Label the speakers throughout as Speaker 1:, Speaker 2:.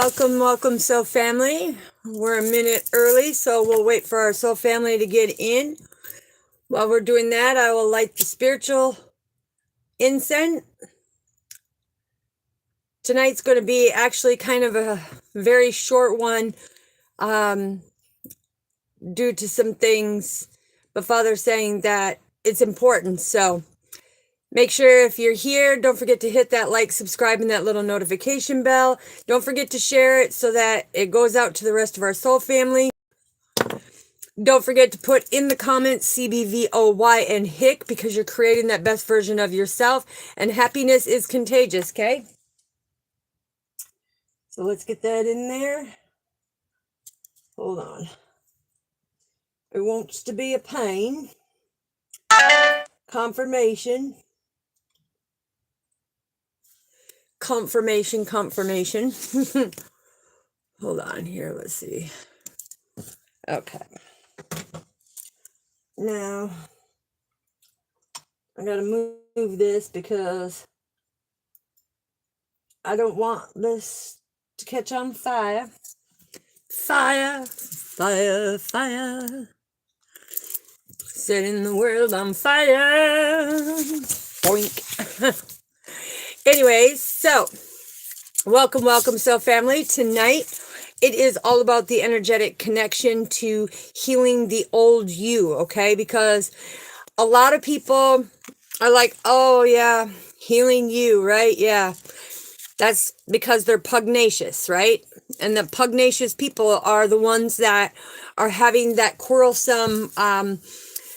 Speaker 1: welcome, soul family. We're a minute early, so we'll wait for our soul family to get in. While we're doing that, I will light the spiritual incense. Tonight's going to be actually kind of a very short one due to some things, but Father's saying that it's important. So make sure if you're here, don't forget to hit that like, subscribe, and that little notification bell. Don't forget to share it so that it goes out to the rest of our soul family. Don't forget to put in the comments CBVOY and HICK because you're creating that best version of yourself. And happiness is contagious, okay? So let's get that in there. Hold on. It wants to be a pain. Confirmation. Confirmation. Hold on here. Let's see. Okay. Now, I gotta move this because I don't want this to catch on fire. Fire. Setting the world on fire. Boink. Anyways, so welcome, soul family. Tonight, it is all about the energetic connection to healing the old you, okay? Because a lot of people are like, oh yeah, healing you, right? Yeah. That's because they're pugnacious, right? And the pugnacious people are the ones that are having that quarrelsome,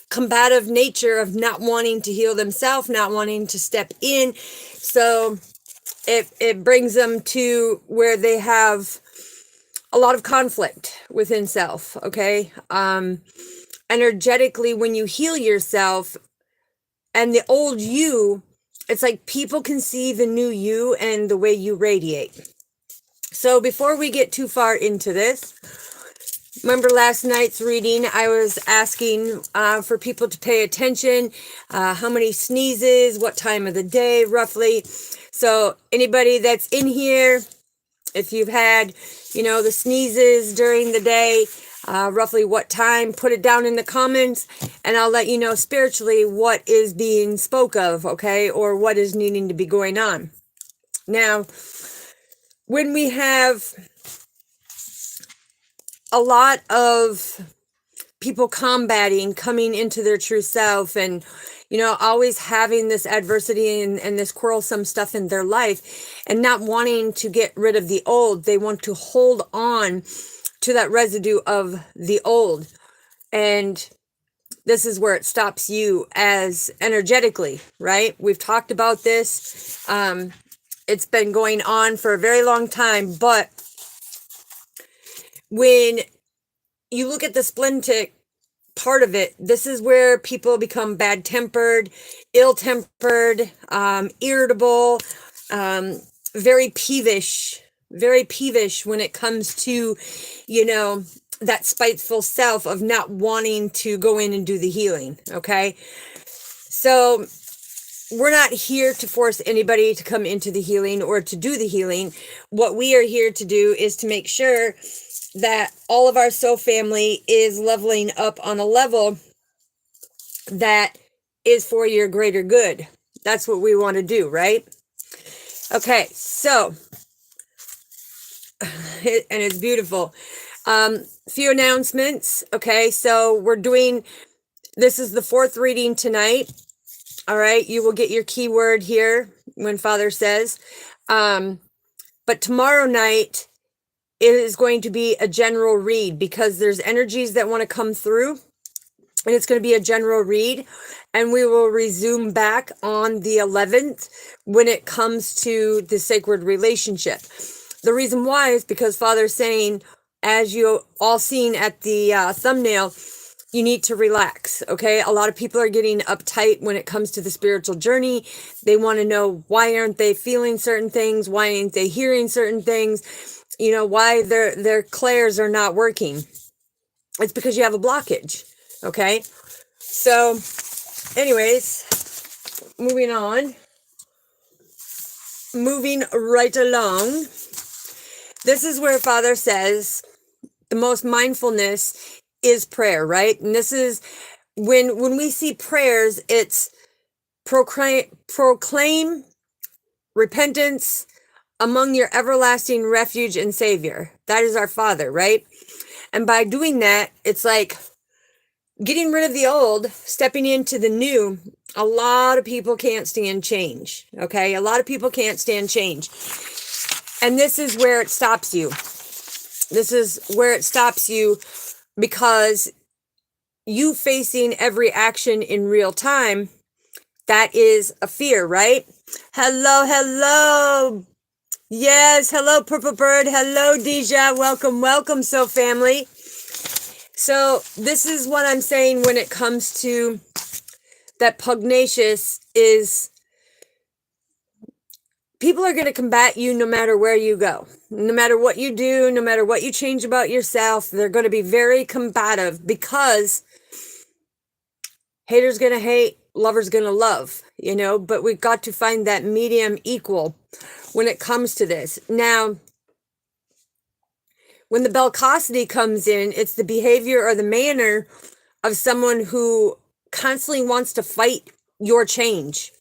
Speaker 1: combative nature of not wanting to heal themselves, not wanting to step in. So it brings them to where they have a lot of conflict within self, okay? Energetically, when you heal yourself and the old you, it's like people can see the new you and the way you radiate. So before we get too far into this, remember last night's reading, I was asking for people to pay attention, how many sneezes, what time of the day, roughly. So anybody that's in here, if you've had, the sneezes during the day, roughly what time, put it down in the comments, and I'll let you know spiritually what is being spoke of, okay, or what is needing to be going on. Now, when we have a lot of people coming into their true self and, always having this adversity and this quarrelsome stuff in their life and not wanting to get rid of the old, they want to hold on to that residue of the old. And this is where it stops you as energetically, right? We've talked about this. It's been going on for a very long time, but when you look at the splintic part of it, this is where people become bad-tempered, ill-tempered, irritable, very peevish when it comes to, that spiteful self of not wanting to go in and do the healing, okay? So we're not here to force anybody to come into the healing or to do the healing. What we are here to do is to make sure that all of our soul family is leveling up on a level that is for your greater good. That's what we want to do, right? Okay, so, and it's beautiful. Few announcements. Okay, so this is the 4th reading tonight. All right, you will get your keyword here when Father says. But tomorrow night, it is going to be a general read because there's energies that want to come through, and it's going to be a general read, and we will resume back on the 11th when it comes to the sacred relationship. The reason why is because Father's saying, as you all seen at the thumbnail, you need to relax, okay? A lot of people are getting uptight when it comes to the spiritual journey. They want to know, why aren't they feeling certain things? Why aren't they hearing certain things? Why their clairs are not working. It's because you have a blockage, okay? So, anyways, moving on. Moving right along. This is where Father says the most mindfulness is prayer, right? And this is when we see prayers, it's proclaim repentance among your everlasting refuge and Savior. That is our Father, right? And by doing that, it's like getting rid of the old, stepping into the new. A lot of people can't stand change, okay? A lot of people can't stand change. And this is where it stops you. This is where it stops you because you facing every action in real time, that is a fear, right? Hello, hello. Yes, hello, Purple Bird. Hello, Deja. Welcome, welcome, So Family. So this is what I'm saying when it comes to that pugnacious is people are going to combat you no matter where you go. No matter what you do, no matter what you change about yourself, they're going to be very combative because haters going to hate, lovers going to love, you know, but we've got to find that medium equal when it comes to this. Now, when the belcosity comes in, it's the behavior or the manner of someone who constantly wants to fight your change,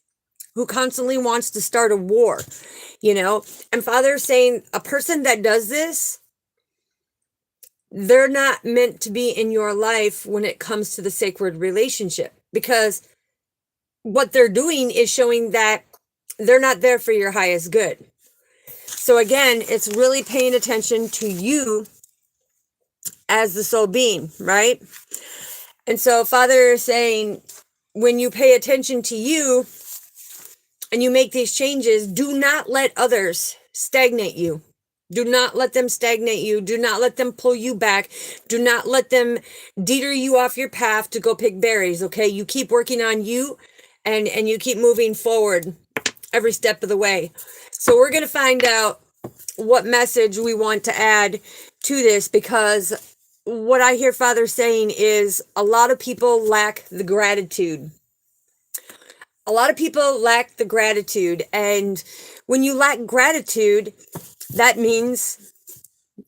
Speaker 1: who constantly wants to start a war, you know. And Father's saying a person that does this, they're not meant to be in your life when it comes to the sacred relationship, because what they're doing is showing that they're not there for your highest good. So again, it's really paying attention to you as the soul being, right? And so Father is saying, when you pay attention to you and you make these changes, do not let others stagnate you. Do not let them stagnate you. Do not let them pull you back. Do not let them deter you off your path to go pick berries, okay? You keep working on you and you keep moving forward every step of the way. So we're going to find out what message we want to add to this, because what I hear Father saying is a lot of people lack the gratitude. A lot of people lack the gratitude. And when you lack gratitude, that means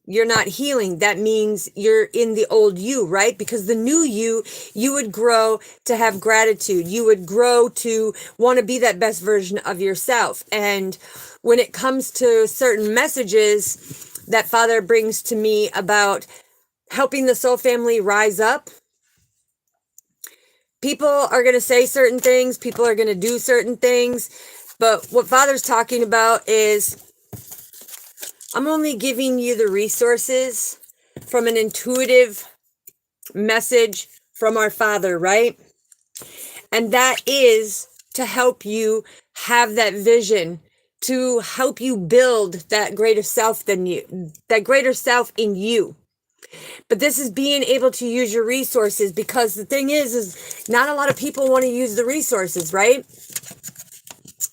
Speaker 1: you're not healing. That means you're in the old you, right? Because the new you would grow to have gratitude. You would grow to want to be that best version of yourself. And when it comes to certain messages that Father brings to me about helping the soul family rise up, people are going to say certain things. People are going to do certain things. But what Father's talking about is, I'm only giving you the resources from an intuitive message from our Father, right? And that is to help you have that vision, to help you build that greater self than you, that greater self in you. But this is being able to use your resources, because the thing is not a lot of people want to use the resources, right?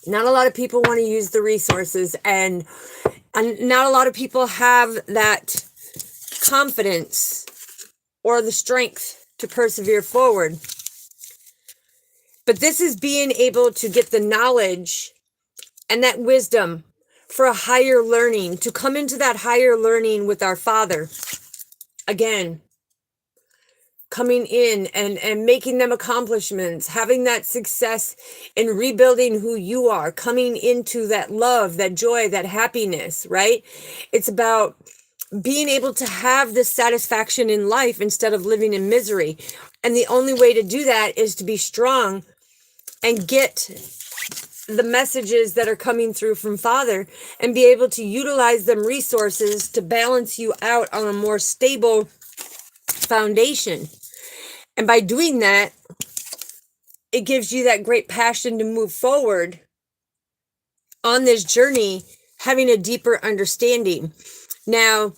Speaker 1: Not a lot of people want to use the resources, and not a lot of people have that confidence or the strength to persevere forward. But this is being able to get the knowledge and that wisdom for a higher learning, to come into that higher learning with our Father. Again, coming in and making them accomplishments, having that success in rebuilding who you are, coming into that love, that joy, that happiness, right? It's about being able to have this satisfaction in life instead of living in misery. And the only way to do that is to be strong and get the messages that are coming through from Father and be able to utilize them resources to balance you out on a more stable foundation. And by doing that, it gives you that great passion to move forward on this journey, having a deeper understanding. Now,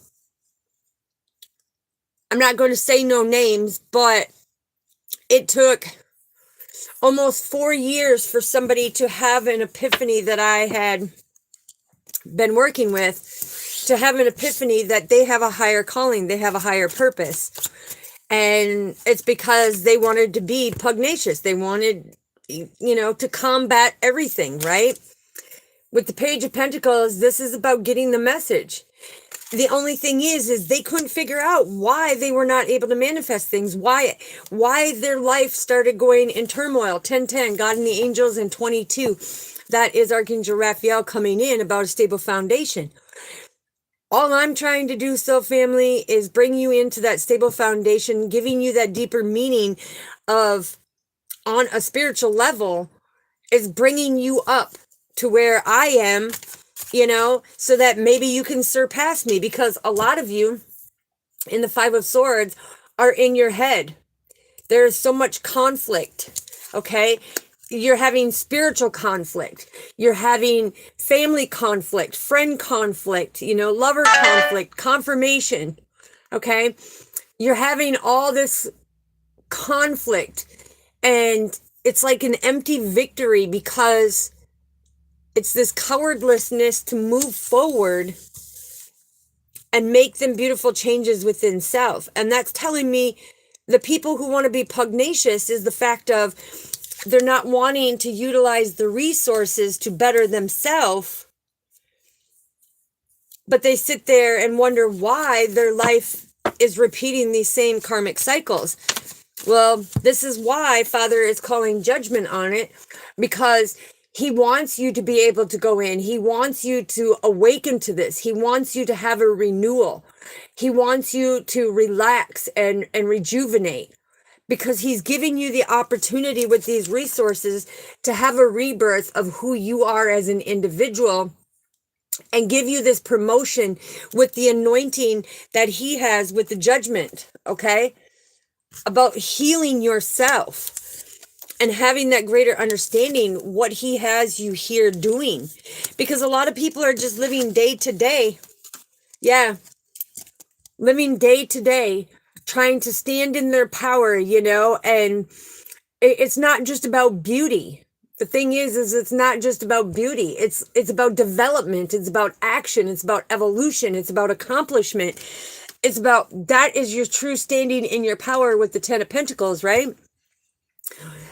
Speaker 1: I'm not going to say no names, but it took almost 4 years for somebody to have an epiphany that I had been working with, to have an epiphany that they have a higher calling, they have a higher purpose. And it's because they wanted to be pugnacious. They wanted, to combat everything, right? With the Page of Pentacles, this is about getting the message. The only thing is they couldn't figure out why they were not able to manifest things, why their life started going in turmoil. 10:10, God and the angels, and 22. That is Archangel Raphael coming in about a stable foundation. All I'm trying to do, so family, is bring you into that stable foundation, giving you that deeper meaning of, on a spiritual level, is bringing you up to where I am, so that maybe you can surpass me, because a lot of you in the Five of Swords are in your head. There is so much conflict, okay? You're having spiritual conflict. You're having family conflict, friend conflict, lover conflict, confirmation, okay? You're having all this conflict, and it's like an empty victory, because it's this cowardlessness to move forward and make them beautiful changes within self. And that's telling me the people who want to be pugnacious is the fact of they're not wanting to utilize the resources to better themselves, but they sit there and wonder why their life is repeating these same karmic cycles. Well, this is why Father is calling judgment on it, because he wants you to be able to go in. He wants you to awaken to this. He wants you to have a renewal. He wants you to relax and rejuvenate, because he's giving you the opportunity with these resources to have a rebirth of who you are as an individual, and give you this promotion with the anointing that he has with the judgment, okay? About healing yourself and having that greater understanding what he has you here doing. Because a lot of people are just living day to day. Yeah. Living day to day, trying to stand in their power, and it's not just about beauty. The thing is it's not just about beauty. It's about development. It's about action. It's about evolution. It's about accomplishment. It's about, that is your true standing in your power with the 10 of Pentacles, right?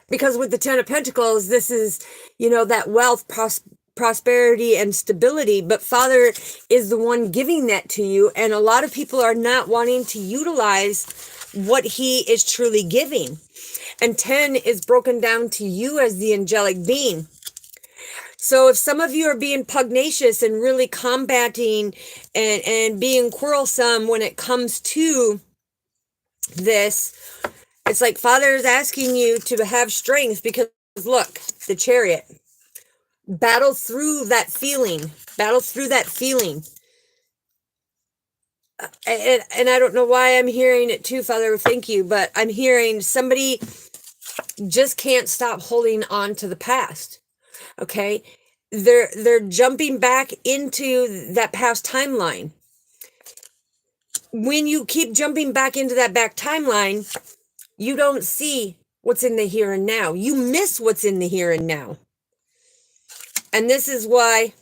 Speaker 1: Because with the 10 of Pentacles, this is, that wealth, prosperity, and stability. But Father is the one giving that to you. And a lot of people are not wanting to utilize what he is truly giving. And 10 is broken down to you as the angelic being. So if some of you are being pugnacious and really combating and being quarrelsome when it comes to this, it's like Father is asking you to have strength, because look, the Chariot. Battle through that feeling. Battle through that feeling. And I don't know why I'm hearing it too, Father. Thank you. But I'm hearing somebody just can't stop holding on to the past. Okay? They're jumping back into that past timeline. When you keep jumping back into that back timeline, you don't see what's in the here and now. You miss what's in the here and now. And this is why,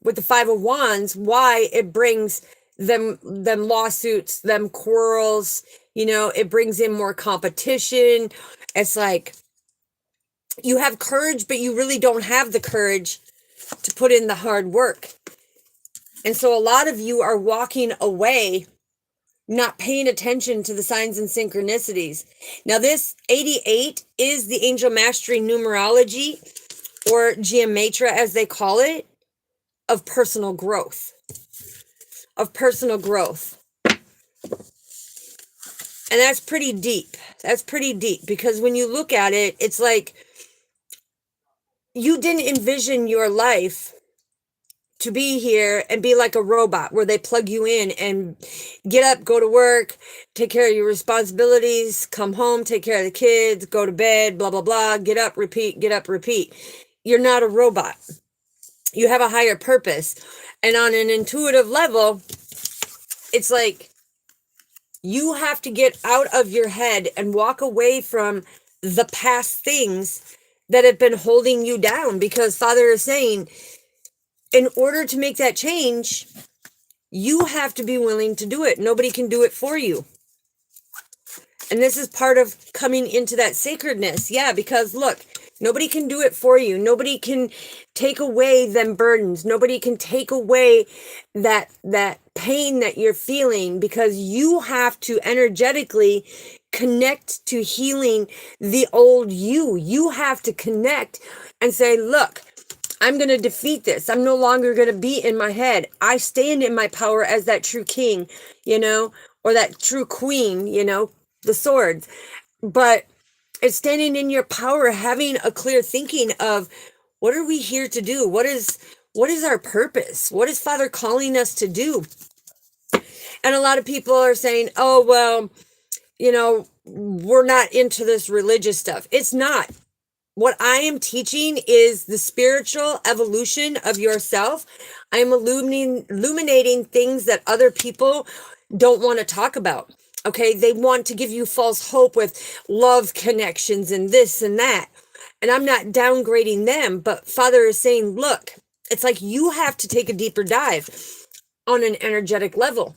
Speaker 1: with the Five of Wands, why it brings them lawsuits, them quarrels, it brings in more competition. It's like you have courage, but you really don't have the courage to put in the hard work. And so a lot of you are walking away, not paying attention to the signs and synchronicities. Now, this 88 is the angel mastery numerology, or geometria as they call it, of personal growth. Of personal growth. And that's pretty deep. That's pretty deep, because when you look at it, it's like you didn't envision your life to be here and be like a robot where they plug you in and get up, go to work, take care of your responsibilities, come home, take care of the kids, go to bed, blah, blah, blah, get up, repeat, get up, repeat. You're not a robot. You have a higher purpose. And on an intuitive level, it's like you have to get out of your head and walk away from the past things that have been holding you down, because Father is saying, in order to make that change, you have to be willing to do it. Nobody can do it for you. And this is part of coming into that sacredness. Yeah, because look, nobody can do it for you. Nobody can take away them burdens. Nobody can take away that pain that you're feeling, because you have to energetically connect to healing the old you. You have to connect and say, look, I'm going to defeat this. I'm no longer going to be in my head. I stand in my power as that true king, or that true queen, the swords. But it's standing in your power, having a clear thinking of, what are we here to do? What is our purpose? What is Father calling us to do? And a lot of people are saying, oh, well, we're not into this religious stuff. It's not. What I am teaching is the spiritual evolution of yourself. I am illuminating things that other people don't want to talk about. Okay, they want to give you false hope with love connections and this and that. And I'm not downgrading them, but Father is saying, look, it's like you have to take a deeper dive on an energetic level,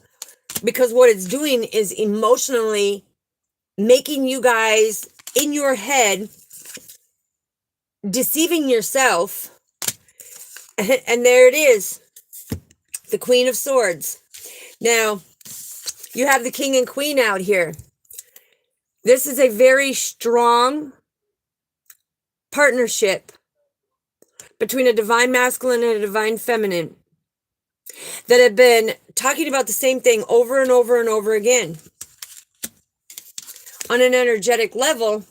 Speaker 1: because what it's doing is emotionally making you guys in your head, deceiving yourself. And there it is, the Queen of Swords. Now, you have the King and Queen out here. This is a very strong partnership between a divine masculine and a divine feminine that have been talking about the same thing over and over and over again. On an energetic level,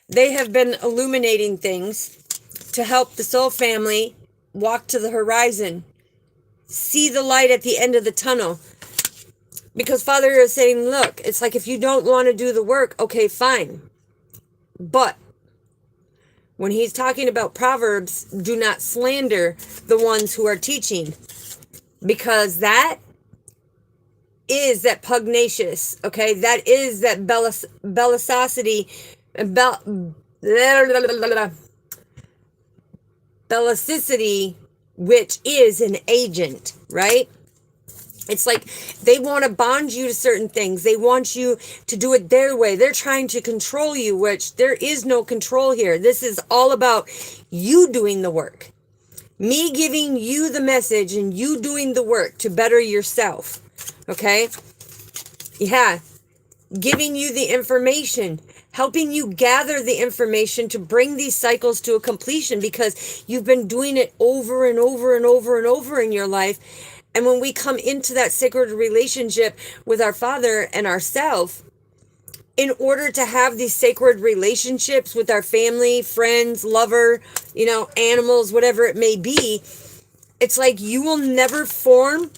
Speaker 1: they have been illuminating things to help the soul family walk to the horizon, see the light at the end of the tunnel. Because Father is saying, look, it's like, if you don't want to do the work, okay, fine. But when he's talking about Proverbs, do not slander the ones who are teaching, because that is that pugnacious, okay? That is that bellicosity, bellicity, which is an agent, right? It's like they want to bond you to certain things. They want you to do it their way. They're trying to control you, which there is no control here. This is all about you doing the work. Me giving you the message and you doing the work to better yourself. Okay? Yeah. Giving you the information, helping you gather the information to bring these cycles to a completion, because you've been doing it over and over and over and over in your life. And when we come into that sacred relationship with our Father and ourself, in order to have these sacred relationships with our family, friends, lover, animals, whatever it may be, it's like you will never form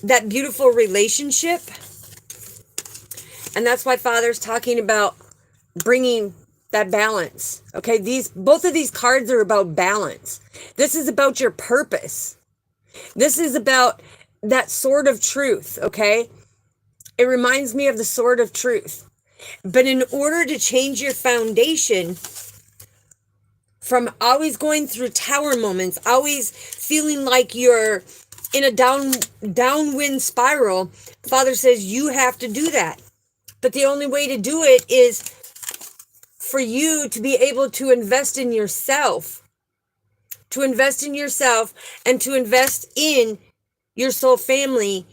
Speaker 1: that beautiful relationship. And that's why Father's talking about bringing that balance. Okay, both of these cards are about balance. This is about your purpose. This is about that sword of truth, okay? It reminds me of the sword of truth. But in order to change your foundation from always going through tower moments, always feeling like you're in a downwind spiral, Father says you have to do that. But the only way to do it is for you to be able to invest in yourself. To invest in yourself and to invest in your soul family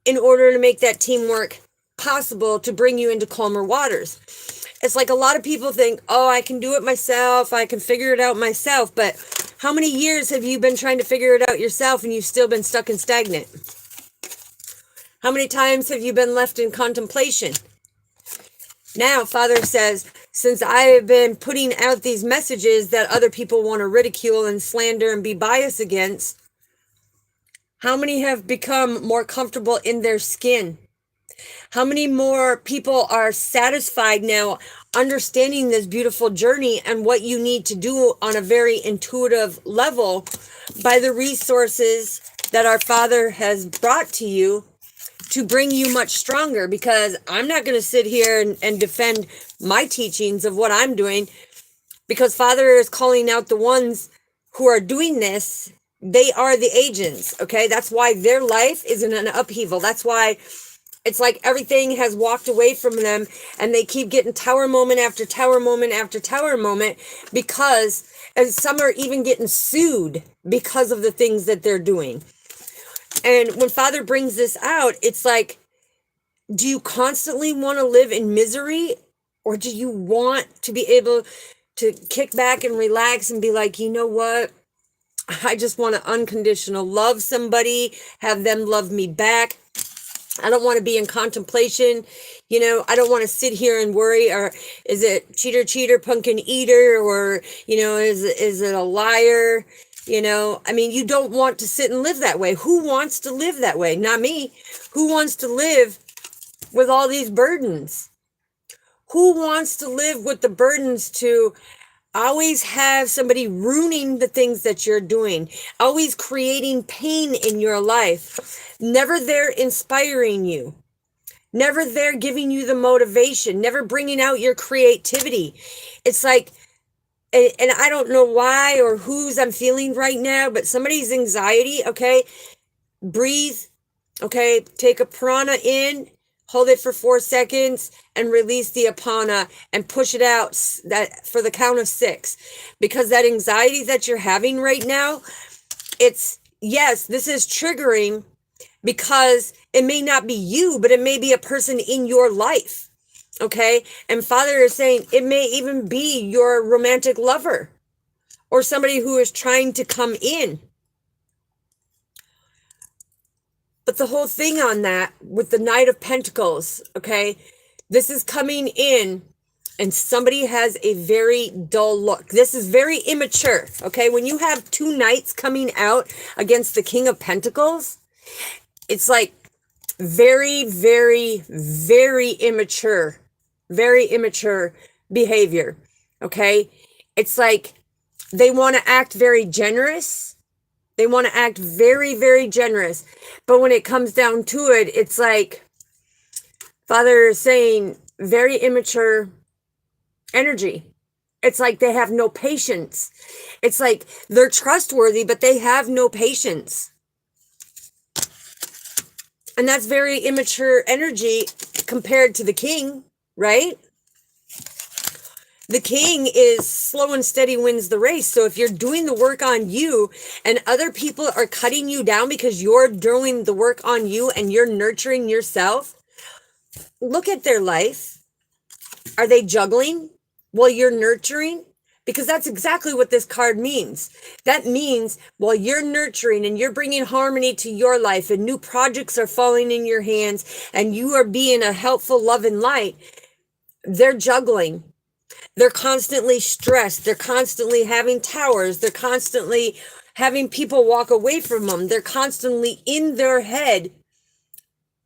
Speaker 1: in order to make that teamwork possible to bring you into calmer waters. It's like a lot of people think, oh, I can do it myself. I can figure it out myself. But how many years have you been trying to figure it out yourself and you've still been stuck and stagnant? How many times have you been left in contemplation? Now, Father says, since I have been putting out these messages that other people want to ridicule and slander and be biased against, how many have become more comfortable in their skin? How many more people are satisfied now understanding this beautiful journey and what you need to do on a very intuitive level by the resources that our Father has brought to you to bring you much stronger? Because I'm not going to sit here and defend my teachings of what I'm doing, because Father is calling out the ones who are doing this. They are the agents, okay? That's why their life is in an upheaval. That's why it's like everything has walked away from them and they keep getting tower moment after tower moment after tower moment, because, and some are even getting sued because of the things that they're doing. And when Father brings this out, it's like, do you constantly want to live in misery, or do you want to be able to kick back and relax and be like, you know what? I just want to unconditional love somebody, have them love me back. I don't want to be in contemplation. I don't want to sit here and worry, or is it cheater, pumpkin eater, or, is it a liar? I mean, you don't want to sit and live that way. Who wants to live that way? Not me. Who wants to live with all these burdens? Who wants to live with the burdens to always have somebody ruining the things that you're doing, always creating pain in your life, never there inspiring you, never there giving you the motivation, never bringing out your creativity? It's like, and I don't know why or whose I'm feeling right now, but somebody's anxiety. Okay, breathe. Okay, take a prana in, hold it for 4 seconds, and release the apana and push it out that for the count of 6. Because that anxiety that you're having right now, yes, this is triggering, because it may not be you, but it may be a person in your life. Okay, and Father is saying it may even be your romantic lover or somebody who is trying to come in. But the whole thing on that with the Knight of Pentacles, okay, this is coming in and somebody has a very dull look. This is very immature, okay? When you have 2 knights coming out against the King of Pentacles, it's like very, very, very immature behavior, okay? It's like they want to act very generous. They want to act very, very generous. But when it comes down to it, it's like Father is saying very immature energy. It's like they have no patience. It's like they're trustworthy, but they have no patience. And that's very immature energy compared to the king, right? The king is slow and steady wins the race. So if you're doing the work on you and other people are cutting you down because you're doing the work on you and you're nurturing yourself, look at their life. Are they juggling while you're nurturing? Because that's exactly what this card means. That means while you're nurturing and you're bringing harmony to your life and new projects are falling in your hands and you are being a helpful love and light, they're juggling. They're constantly stressed. They're constantly having towers. They're constantly having people walk away from them. They're constantly in their head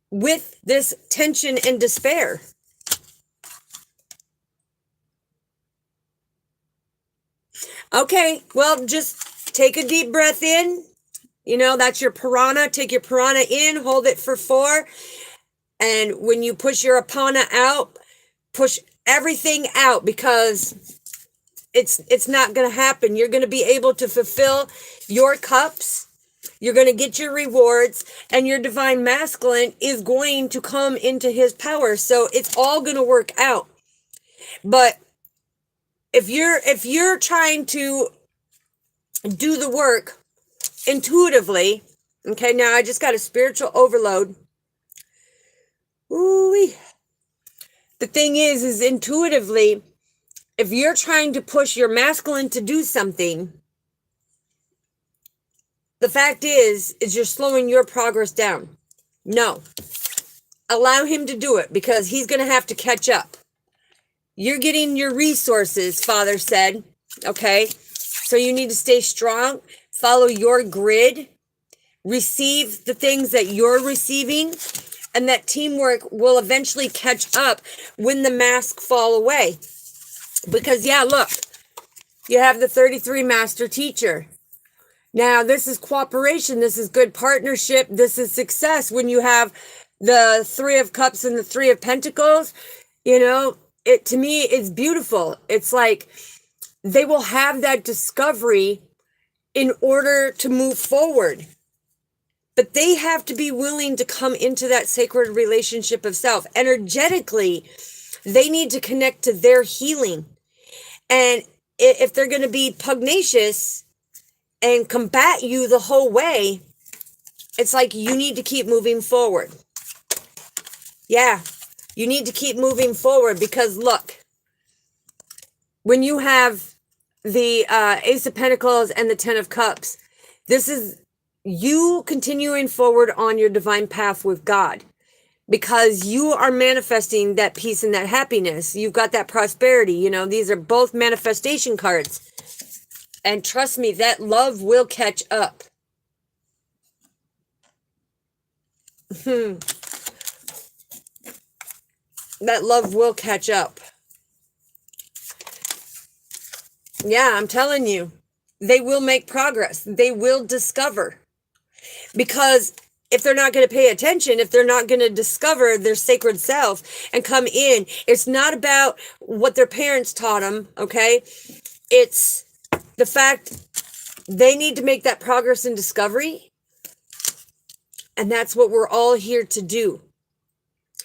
Speaker 1: with this tension and despair. Okay, well, just take a deep breath in. That's your prana. Take your prana in, hold it for 4. And when you push your apana out, push everything out, because it's not going to happen. You're going to be able to fulfill your cups. You're going to get your rewards, and your divine masculine is going to come into his power. So it's all going to work out. But if you're trying to do the work intuitively, okay, now I just got a spiritual overload. Ooh-wee. The thing is intuitively, if you're trying to push your masculine to do something, the fact is you're slowing your progress down. No. Allow him to do it, because he's going to have to catch up. You're getting your resources, Father said, okay? So you need to stay strong, follow your grid, receive the things that you're receiving, and that teamwork will eventually catch up when the masks fall away. Because, yeah, look, you have the 33 master teacher. Now, this is cooperation. This is good partnership. This is success. When you have the 3 of Cups and the 3 of Pentacles, it, to me, it's beautiful. It's like they will have that discovery in order to move forward. But they have to be willing to come into that sacred relationship of self. Energetically, they need to connect to their healing. And if they're going to be pugnacious and combat you the whole way, it's like you need to keep moving forward. Yeah, you need to keep moving forward because look, when you have the Ace of Pentacles and the Ten of Cups, this is you continuing forward on your divine path with God because you are manifesting that peace and that happiness. You've got that prosperity. You know, these are both manifestation cards. And trust me, that love will catch up. That love will catch up. Yeah, I'm telling you, they will make progress. They will discover. Because if they're not going to pay attention, if they're not going to discover their sacred self and come in, it's not about what their parents taught them, okay? It's the fact they need to make that progress and discovery. And that's what we're all here to do.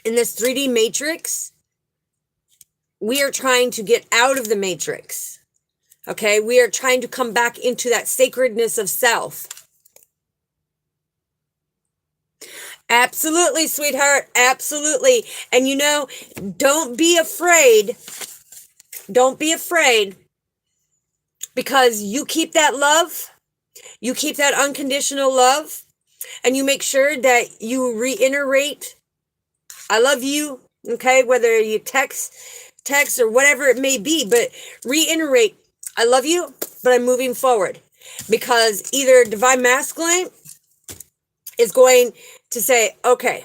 Speaker 1: In this 3D matrix, we are trying to get out of the matrix. Okay, we are trying to come back into that sacredness of self. Absolutely, sweetheart. Absolutely. And you know, don't be afraid. Don't be afraid. Because you keep that love. You keep that unconditional love. And you make sure that you reiterate, I love you. Okay, whether you text or whatever it may be. But reiterate, I love you, but I'm moving forward. Because either Divine Masculine is going to say, okay,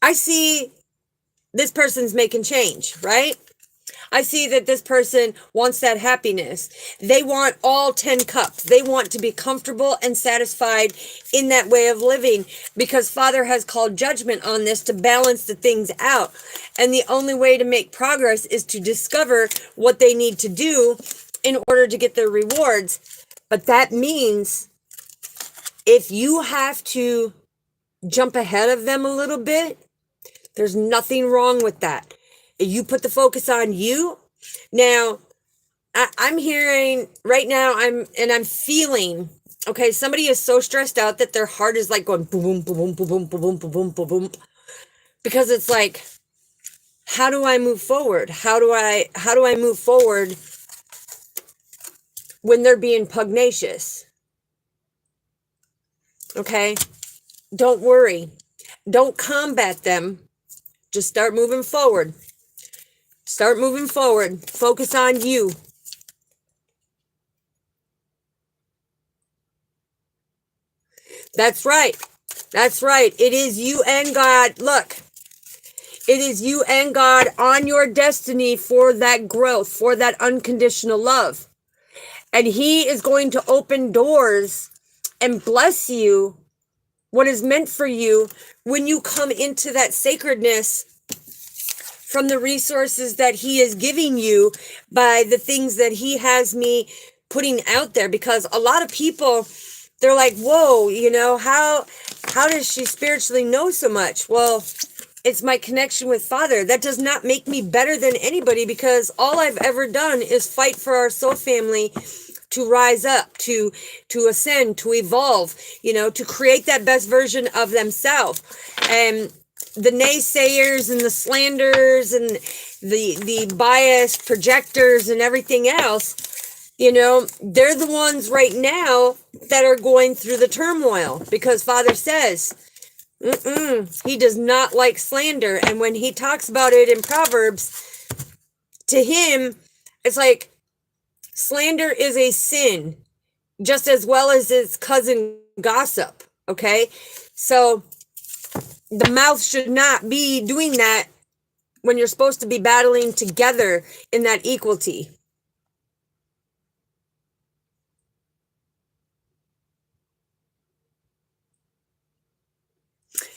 Speaker 1: I see this person's making change, right? I see that this person wants that happiness. They want all 10 cups. They want to be comfortable and satisfied in that way of living because Father has called judgment on this to balance the things out. And the only way to make progress is to discover what they need to do in order to get their rewards. But that means if you have to jump ahead of them a little bit, there's nothing wrong with that. If you put the focus on you. Now, I'm hearing right now, I'm feeling, okay, somebody is so stressed out that their heart is like going boom, boom, boom, boom, boom, boom, boom, boom, boom. Because it's like, how do I move forward? How do I move forward when they're being pugnacious? Okay? Don't worry. Don't combat them. Just start moving forward. Start moving forward. Focus on you. That's right. That's right. It is you and God. Look, it is you and God on your destiny for that growth, for that unconditional love. And He is going to open doors and bless you what is meant for you when you come into that sacredness from the resources that He is giving you by the things that He has me putting out there. Because a lot of people, they're like, whoa, you know, how does she spiritually know so much? Well, it's my connection with Father. That does not make me better than anybody because all I've ever done is fight for our soul family to rise up, to ascend, to evolve, you know, to create that best version of themselves. And the naysayers and the slanders and the biased projectors and everything else, you know, they're the ones right now that are going through the turmoil because Father says, He does not like slander. And when He talks about it in Proverbs, to Him, it's like slander is a sin just as well as its cousin gossip. Okay. So the mouth should not be doing that when you're supposed to be battling together in that equality.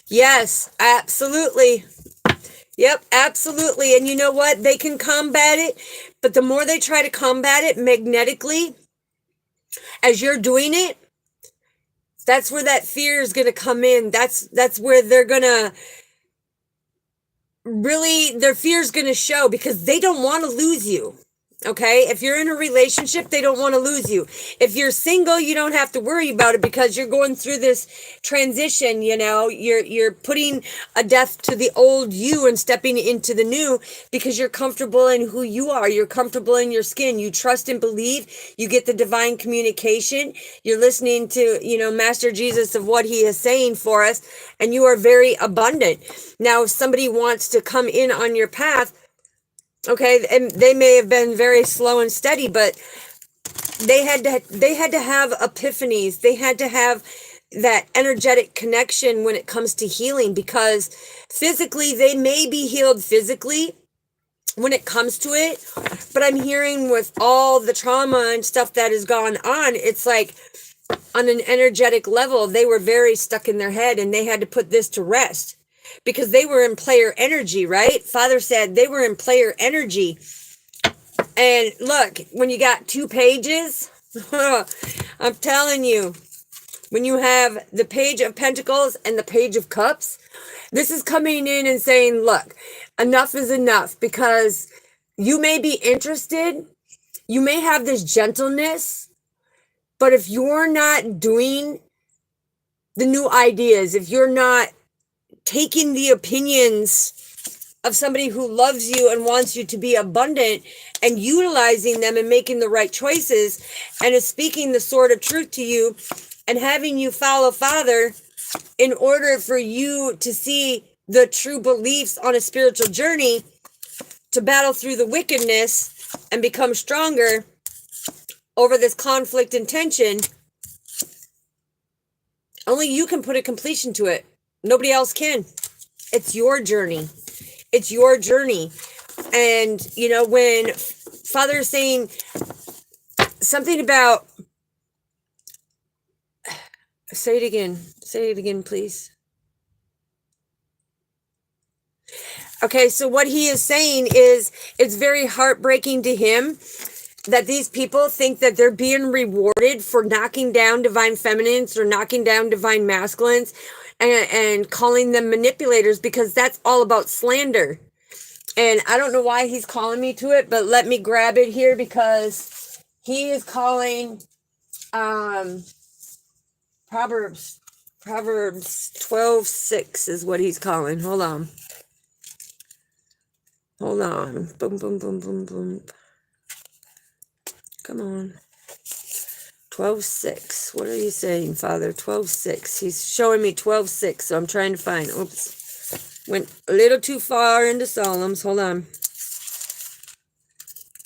Speaker 1: Yes, absolutely. Yep, absolutely. And you know what? They can combat it, but the more they try to combat it magnetically, as you're doing it, that's where that fear is going to come in. That's where they're going to really, their fear is going to show because they don't want to lose you. Okay, if you're in a relationship, they don't want to lose you. If you're single, you don't have to worry about it because you're going through this transition. You're putting a death to the old you and stepping into the new because you're comfortable in who you are. You're comfortable in your skin. You trust and believe. You get the divine communication. You're listening to, Master Jesus of what he is saying for us, and you are very abundant. Now, if somebody wants to come in on your path, okay, and they may have been very slow and steady, but they had to have epiphanies. They had to have that energetic connection when it comes to healing, because physically they may be healed physically when it comes to it, but I'm hearing with all the trauma and stuff that has gone on, it's like on an energetic level, they were very stuck in their head and they had to put this to rest because they were in player energy, right? Father said they were in player energy. And look, when you got 2 pages, I'm telling you, when you have the Page of Pentacles and the Page of Cups, this is coming in and saying, look, enough is enough, because you may be interested, you may have this gentleness, but if you're not doing the new ideas, if you're not taking the opinions of somebody who loves you and wants you to be abundant and utilizing them and making the right choices and is speaking the sword of truth to you and having you follow Father in order for you to see the true beliefs on a spiritual journey, to battle through the wickedness and become stronger over this conflict and tension, only you can put a completion to it. Nobody else can. It's your journey. It's your journey. And, when Father is saying something about, say it again, please. Okay, so what he is saying is it's very heartbreaking to him that these people think that they're being rewarded for knocking down divine feminines or knocking down divine masculines and calling them manipulators, because that's all about slander. And I don't know why he's calling me to it, but let me grab it here, because he is calling Proverbs 12:6 is what he's calling. Hold on. Boom, boom, boom, boom, boom. Come on. 12:6. What are you saying, Father? 12:6. He's showing me 12:6, so I'm trying to find. Oops. Went a little too far into Psalms. Hold on.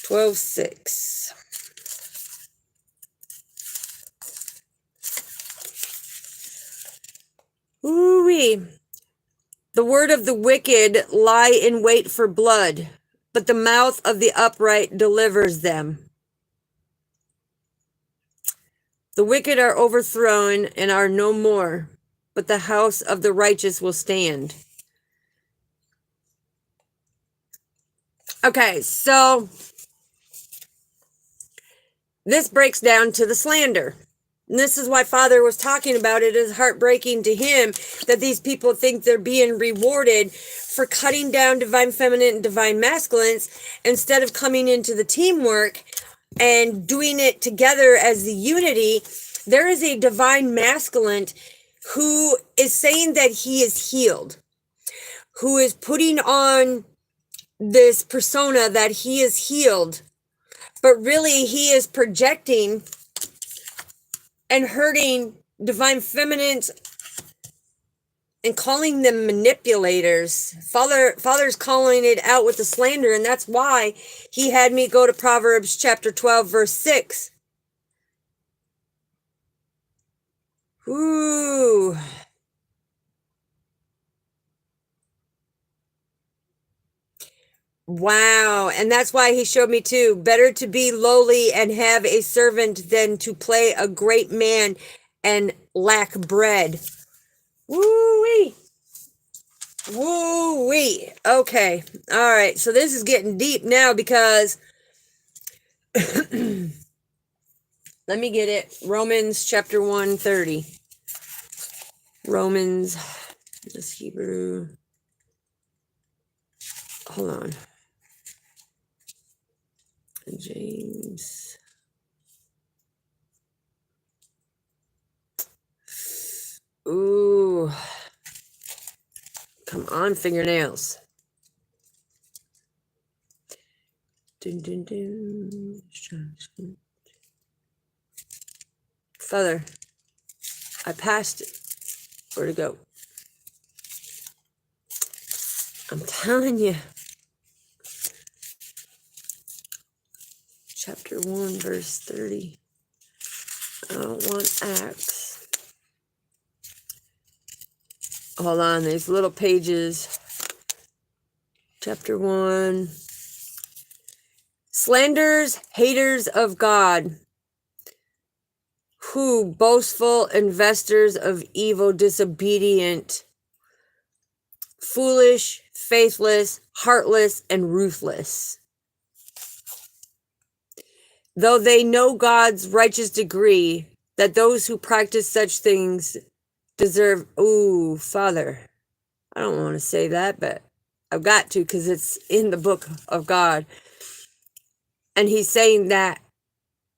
Speaker 1: 12:6. Ooh-wee. The word of the wicked lie in wait for blood, but the mouth of the upright delivers them. The wicked are overthrown and are no more, but the house of the righteous will stand. Okay, so this breaks down to the slander. And this is why Father was talking about it. It is heartbreaking to him that these people think they're being rewarded for cutting down divine feminine and divine masculines instead of coming into the teamwork and doing it together as the unity. There is a divine masculine who is saying that he is healed, who is putting on this persona that he is healed, but really he is projecting and hurting divine feminines and calling them manipulators. Father's calling it out with the slander, and that's why he had me go to Proverbs chapter 12, verse 6. Ooh. Wow. And that's why he showed me too. Better to be lowly and have a servant than to play a great man and lack bread. Woo-wee. Woo-wee. Okay. All right. So this is getting deep now, because let me get it. Romans chapter 1:30. Romans, this Hebrew. Hold on. James. Ooh. Come on, fingernails. Dun, dun, dun. Feather. I passed it. Where'd it go? I'm telling you. Chapter 1, verse 30. I don't want Acts. Hold on, these little pages. Chapter 1. Slanders, haters of God, who boastful investors of evil, disobedient, foolish, faithless, heartless, and ruthless. Though they know God's righteous decree that those who practice such things deserve, ooh, Father, I don't want to say that, but I've got to because it's in the book of God. And he's saying that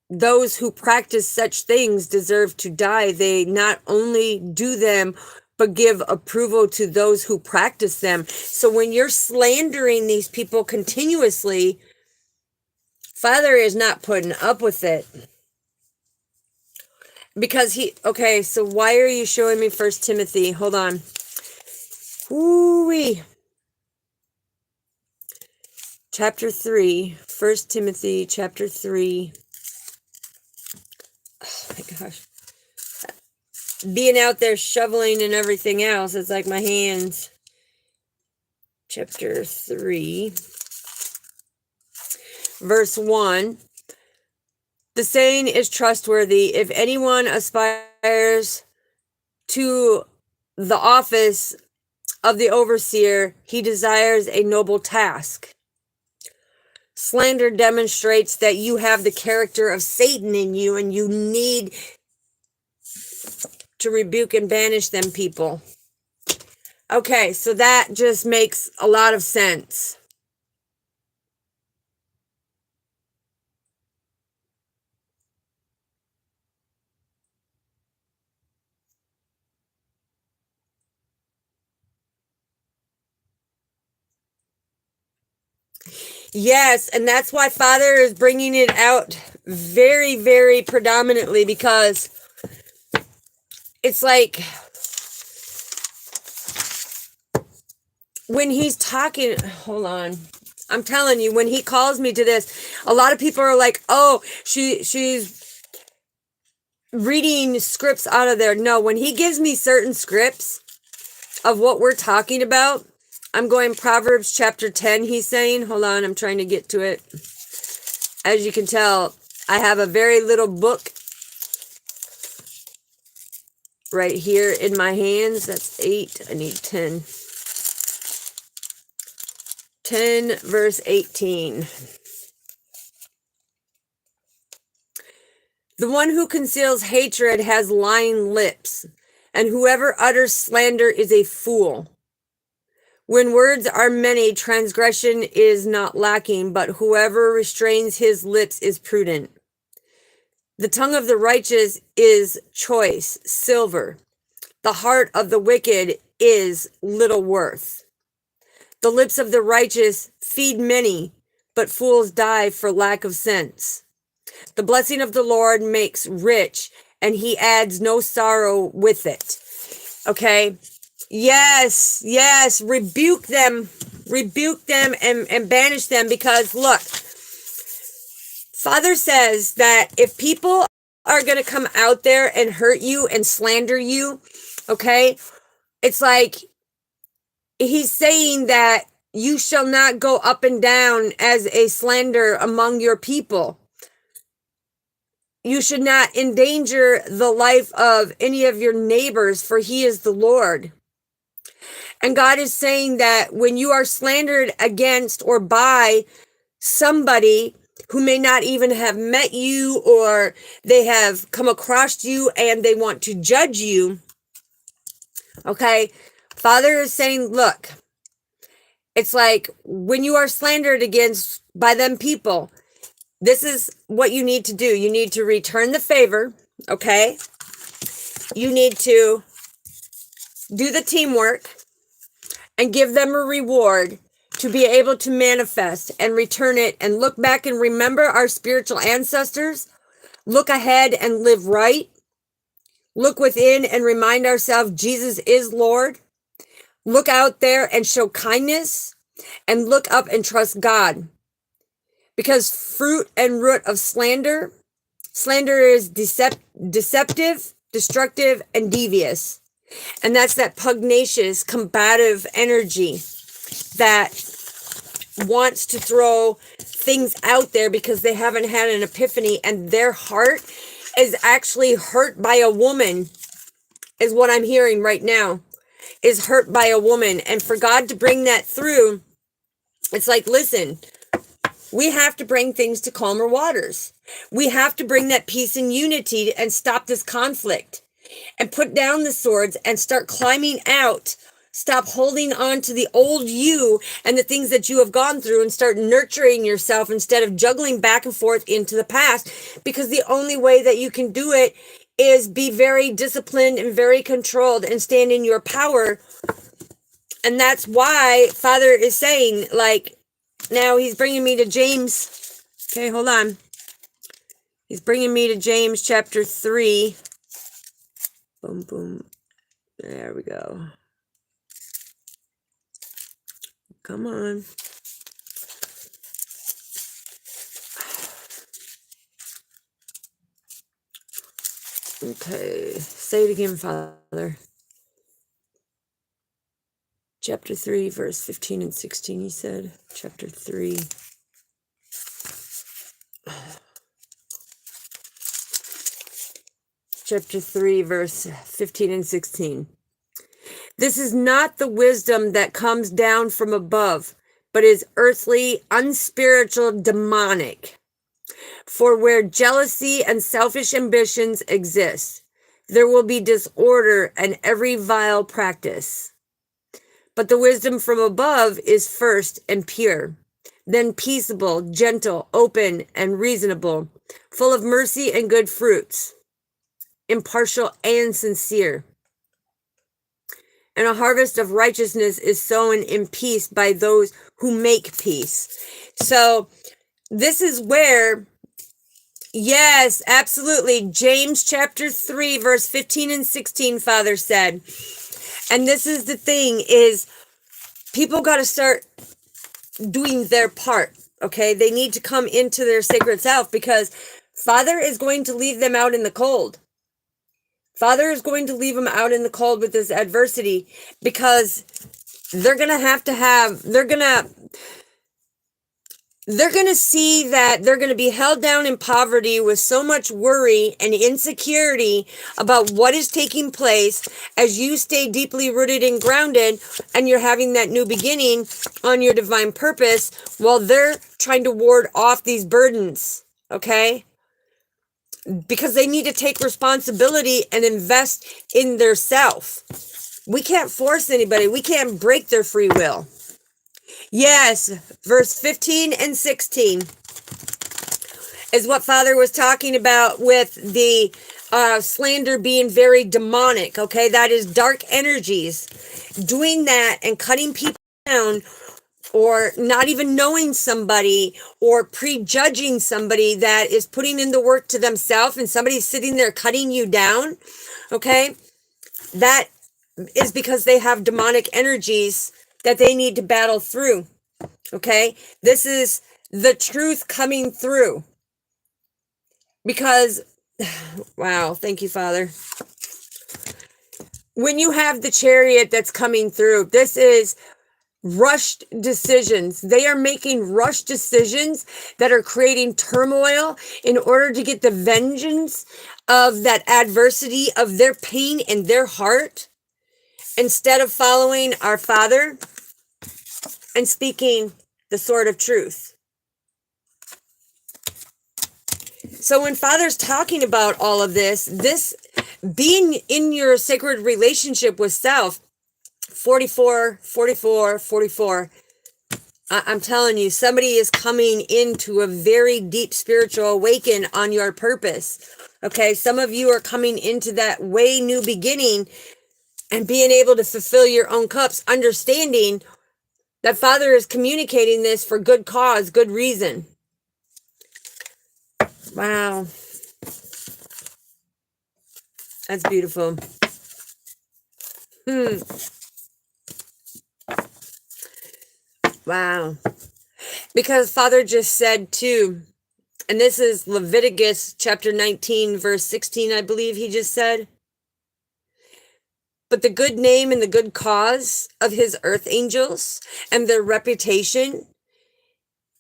Speaker 1: those who practice such things deserve to die. They not only do them, but give approval to those who practice them. So when you're slandering these people continuously, Father is not putting up with it. Because okay, so why are you showing me 1 Timothy? Hold on. Ooh-wee. Chapter 3, 1 Timothy chapter 3. Oh my gosh. Being out there shoveling and everything else, it's like my hands. Chapter 3, verse 1. The saying is trustworthy. If anyone aspires to the office of the overseer, he desires a noble task. Slander demonstrates that you have the character of Satan in you, and you need to rebuke and banish them people. Okay, so that just makes a lot of sense. Yes, and that's why Father is bringing it out very, very predominantly, because it's like when he's talking, hold on, I'm telling you, when he calls me to this, a lot of people are like, oh, she's reading scripts out of there. No, when he gives me certain scripts of what we're talking about, I'm going Proverbs chapter 10, he's saying. Hold on, I'm trying to get to it. As you can tell, I have a very little book right here in my hands. That's 8. I need 10. 10 verse 18. The one who conceals hatred has lying lips, and whoever utters slander is a fool. When words are many, transgression is not lacking, but whoever restrains his lips is prudent. The tongue of the righteous is choice, silver. The heart of the wicked is little worth. The lips of the righteous feed many, but fools die for lack of sense. The blessing of the Lord makes rich, and he adds no sorrow with it. Okay? Yes, yes, rebuke them and banish them, because look, Father says that if people are going to come out there and hurt you and slander you, okay, it's like he's saying that you shall not go up and down as a slander among your people. You should not endanger the life of any of your neighbors, for he is the Lord. And God is saying that when you are slandered against or by somebody who may not even have met you, or they have come across you and they want to judge you, okay, Father is saying, look, it's like when you are slandered against by them people, This is what you need to do. You need to return the favor, okay? You need to do the teamwork and give them a reward to be able to manifest and return it and look back and remember our spiritual ancestors. Look ahead and live right. Look within and remind ourselves Jesus is Lord. Look out there and show kindness, and look up and trust God. Because fruit and root of slander is deceptive, destructive, and devious. And that's that pugnacious, combative energy that wants to throw things out there because they haven't had an epiphany, and their heart is actually hurt by a woman, is what I'm hearing right now, is hurt by a woman. And for God to bring that through, it's like, listen, we have to bring things to calmer waters. We have to bring that peace and unity and stop this conflict and put down the swords and start climbing out. Stop holding on to the old you and the things that you have gone through, and start nurturing yourself instead of juggling back and forth into the past, because the only way that you can do it is be very disciplined and very controlled and stand in your power. And that's why Father is saying, like, now he's bringing me to James. Okay, hold on. He's bringing me to James chapter 3. Boom, boom. There we go. Come on. Okay, say it again, Father. Chapter 3, verse 15 and 16, he said. Chapter 3. Chapter 3, verse 15 and 16. This is not the wisdom that comes down from above, but is earthly, unspiritual, demonic. For where jealousy and selfish ambitions exist, there will be disorder and every vile practice. But the wisdom from above is first and pure, then peaceable, gentle, open, and reasonable, full of mercy and good fruits, impartial and sincere. And a harvest of righteousness is sown in peace by those who make peace. So this is where, yes, absolutely, James chapter 3, verse 15 and 16, Father said. And this is the thing, is people got to start doing their part, okay? They need to come into their sacred self, because Father is going to leave them out in the cold. Father is going to leave them out in the cold with this adversity, because they're going to they're going to see that they're going to be held down in poverty with so much worry and insecurity about what is taking place as you stay deeply rooted and grounded, and you're having that new beginning on your divine purpose while they're trying to ward off these burdens, okay? Because they need to take responsibility and invest in their self. We can't force anybody. We can't break their free will. Yes, verse 15 and 16 is what Father was talking about with the slander being very demonic, okay? That is dark energies. Doing that and cutting people down, or not even knowing somebody, or prejudging somebody that is putting in the work to themselves, and somebody's sitting there cutting you down, okay? That is because they have demonic energies that they need to battle through, okay? This is the truth coming through. Because, wow, thank you, Father. When you have the chariot that's coming through, this is rushed decisions. They are making rushed decisions that are creating turmoil in order to get the vengeance of that adversity, of their pain in their heart, instead of following our Father and speaking the sword of truth. So when Father's talking about all of this being in your sacred relationship with self, 44, I'm telling you, somebody is coming into a very deep spiritual awaken on your purpose. Okay, some of you are coming into that way new beginning and being able to fulfill your own cups, understanding that Father is communicating this for good cause, good reason. Wow. That's beautiful. Wow. Because Father just said too, and this is Leviticus chapter 19, verse 16, I believe he just said. But the good name and the good cause of his earth angels and their reputation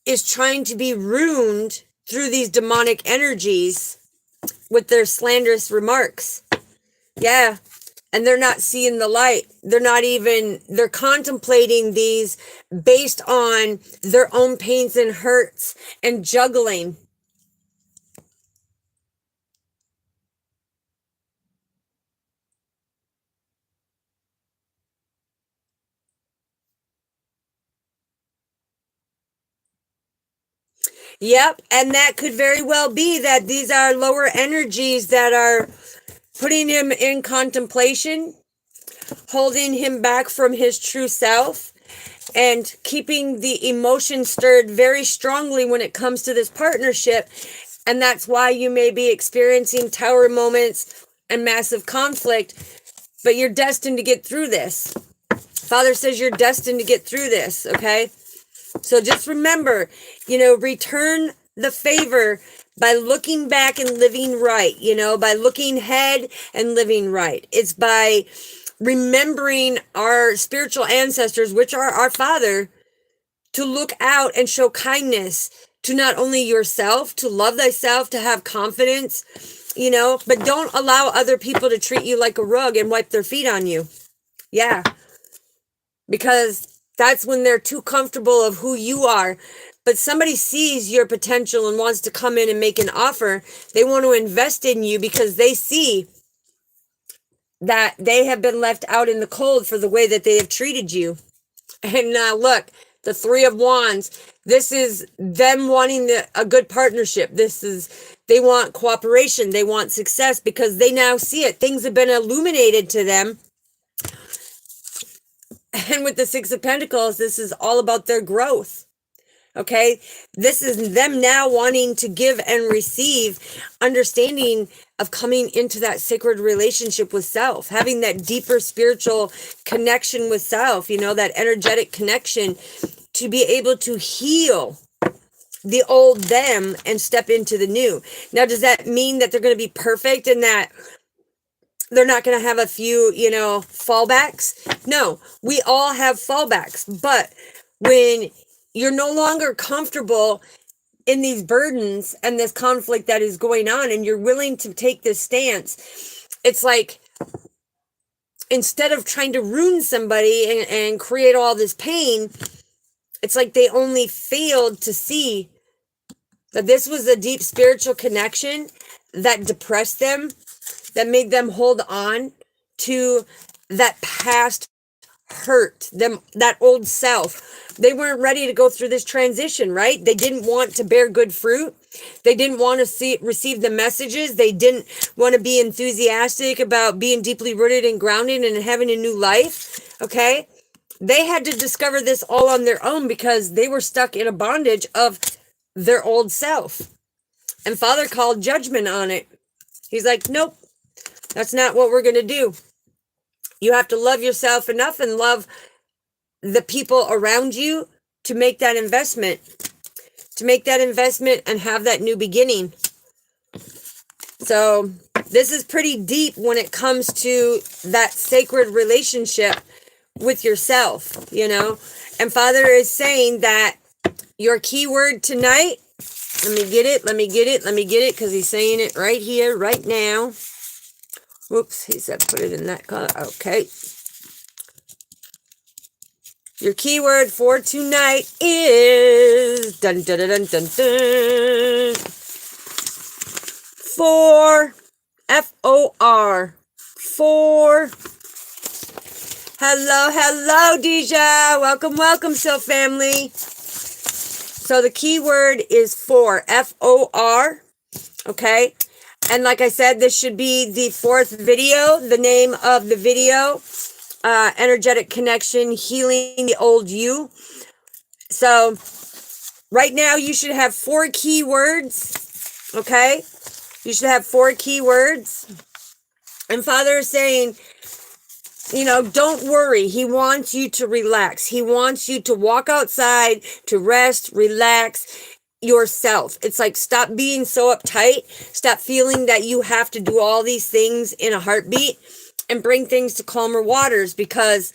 Speaker 1: is trying to be ruined through these demonic energies with their slanderous remarks. Yeah. And they're not seeing the light. They're contemplating these based on their own pains and hurts and juggling. Yep. And that could very well be that these are lower energies that are putting him in contemplation, holding him back from his true self, and keeping the emotion stirred very strongly when it comes to this partnership. And that's why you may be experiencing tower moments and massive conflict, but you're destined to get through this. Father says you're destined to get through this, okay? So just remember, return the favor by looking back and living right, by looking ahead and living right. It's by remembering our spiritual ancestors, which are our Father, to look out and show kindness to not only yourself, to love thyself, to have confidence, but don't allow other people to treat you like a rug and wipe their feet on you. Yeah. Because that's when they're too comfortable of who you are. But somebody sees your potential and wants to come in and make an offer. They want to invest in you because they see that they have been left out in the cold for the way that they have treated you. And now look, the Three of Wands, this is them wanting a good partnership. They want cooperation. They want success because they now see it. Things have been illuminated to them. And with the Six of Pentacles, this is all about their growth. Okay, this is them now wanting to give and receive, understanding of coming into that sacred relationship with self, having that deeper spiritual connection with self, that energetic connection to be able to heal the old them and step into the new. Now, does that mean that they're going to be perfect and that they're not going to have a few, fallbacks? No, we all have fallbacks, but when you're no longer comfortable in these burdens and this conflict that is going on, and you're willing to take this stance, it's like, instead of trying to ruin somebody and create all this pain, it's like they only failed to see that this was a deep spiritual connection that depressed them, that made them hold on to that past hurt, that old self. They weren't ready to go through this transition, right? They didn't want to bear good fruit. They didn't want to receive the messages. They didn't want to be enthusiastic about being deeply rooted and grounded and having a new life. Okay? They had to discover this all on their own because they were stuck in a bondage of their old self. And Father called judgment on it. He's like, nope, that's not what we're going to do. You have to love yourself enough and love the people around you to make that investment, and have that new beginning. So this is pretty deep when it comes to that sacred relationship with yourself, and Father is saying that your keyword tonight, let me get it, because he's saying it right here, right now. Whoops, he said put it in that color. Okay. Your keyword for tonight is dun dun dun dun dun dun. For FOR. For. Hello, Deja. Welcome, Soul Family. So the key word is for, F-O-R, okay? And like I said, this should be the 4th video. The name of the video, Energetic Connection, Healing the Old You. So right now you should have 4 keywords, okay? You should have 4 keywords. And Father is saying, don't worry. He wants you to relax. He wants you to walk outside, to rest, relax yourself. It's like, stop being so uptight. Stop feeling that you have to do all these things in a heartbeat, and bring things to calmer waters. Because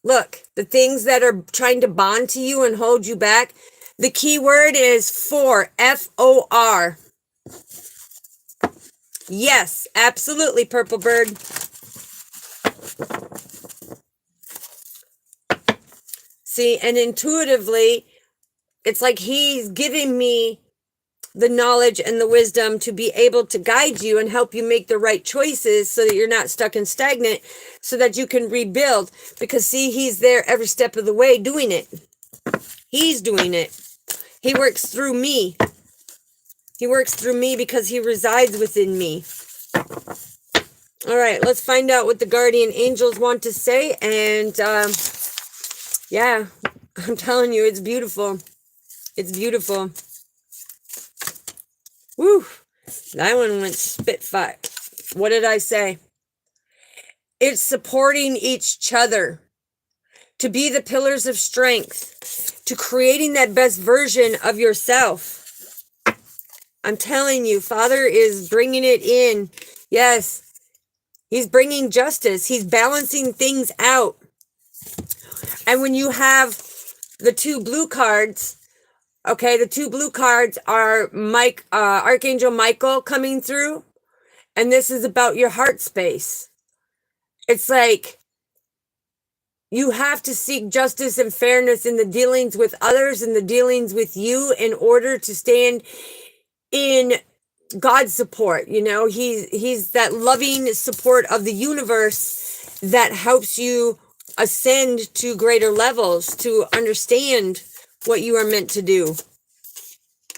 Speaker 1: look, the things that are trying to bond to you and hold you back, the key word is for, F-O-R. Yes, absolutely, Purple Bird. See, and intuitively, it's like he's giving me the knowledge and the wisdom to be able to guide you and help you make the right choices so that you're not stuck and stagnant, so that you can rebuild. Because see, he's there every step of the way doing it. He's doing it. He works through me. He works through me because he resides within me. All right, let's find out what the guardian angels want to say. And yeah, I'm telling you, it's beautiful. It's beautiful. Woo! That one went spitfire. What did I say? It's supporting each other to be the pillars of strength, to creating that best version of yourself. I'm telling you, Father is bringing it in. Yes, he's bringing justice. He's balancing things out. And when you have the 2 blue cards, okay, the 2 blue cards are Archangel Michael coming through. And this is about your heart space. It's like you have to seek justice and fairness in the dealings with others and the dealings with you in order to stand in God's support. He's that loving support of the universe that helps you ascend to greater levels, to understand what you are meant to do.